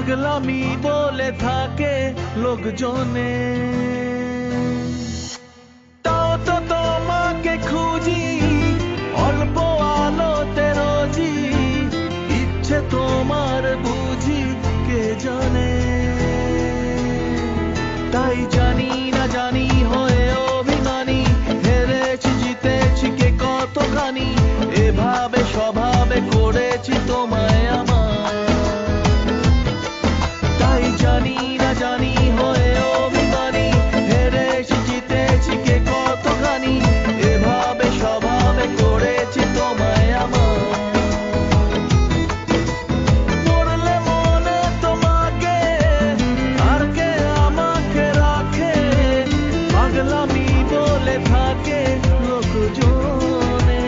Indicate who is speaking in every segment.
Speaker 1: পাগলামি বলে থাকে লোকজনে। তাও তো তোমাকে খুঁজি অল্প আলোতে রোজি, ইচ্ছে তোমার বুঝি কে জানে। তাই জানি না জানি হয়ে অভিমানী, হেরেছি জিতেছি কে কতখানি, এভাবে স্বভাবে করেছি তোমায় আমার। তাই জানি না জানি হয়ে অভিমানী, হেরেছি জিতেছি কে কতখানি, এভাবে স্বভাবে করেছি তোমায় আমার। পড়লে মনে তোমাকে আর কে আমাকে রাখে, পাগলামি বলে থাকে লোকজনে।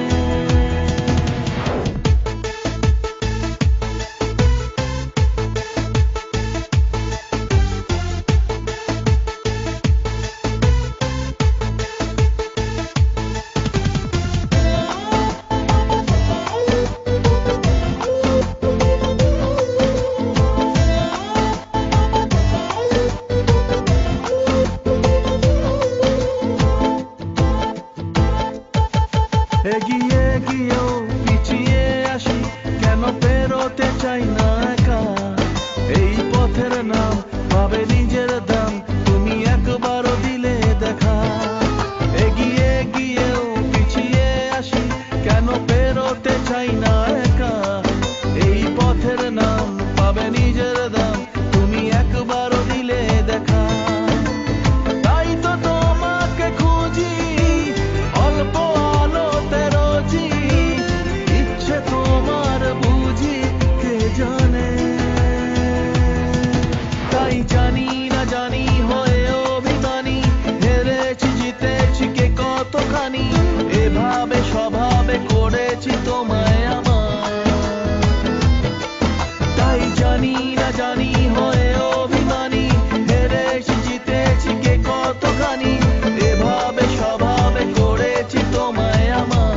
Speaker 1: এগিয়ে গিয়েও পিছিয়ে আসি, কেন পেরোতে চাই না একা। এই পথের নাম পাবে নিজের দাম, তুমি একবারও দিলে দেখা। এগিয়ে গিয়েও পিছিয়ে আসি, কেন পেরোতে চাই না একা। এই পথের নাম পাবে নিজের দাম, তুমি একবারও দিলে দেখা। তাই তো তোমাকে খুঁজি অল্প আলোতে রোজি, ইচ্ছে তোমার বুঝি কে জানে। তাই জানি না জানি হয়ে অভিমানী, হেরেছি জিতেছি কে কতখানি, এভাবে স্বভাবে করেছি তোমায় আমার। তাই জানি না জানি হয়ে অভিমানী, হেরেছি জিতেছি কে কতখানি, এভাবে স্বভাবে করেছি তোমায় আমার।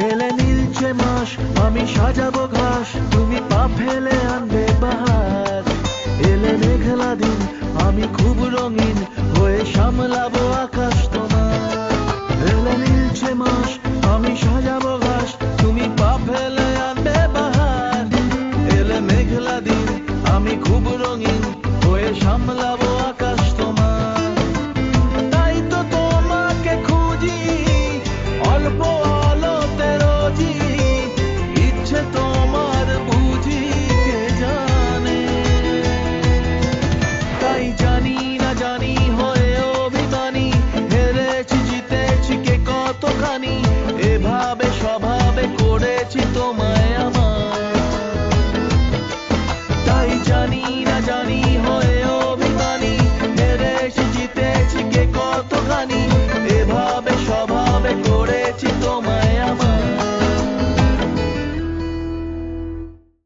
Speaker 1: এলে নীলচে মাস আমি সাজাবো ঘাস, তুমি পা ফেলে আনবে বাহার। এলে মেঘলা দিন আমি খুব রঙিন হয়ে সামলাবো আকাশ তোমার। এলে নীলচে মাস আমি সাজাবো ঘাস, তুমি পা ফেলে আনবে বাহার। এলে মেঘলা দিন আমি খুব রঙিন হয়ে সামলাবো আকাশ তোমার। তাই তো তোমাকে খুঁজি অল্প আলোতে রোজি, ইচ্ছে তোমার বুঝি কে জানে। তাই জানি না জানি হয়ে অভিমানী, হেরেছি জিতেছি কে কতখানি, এভাবে স্বভাবে করেছি তোমায়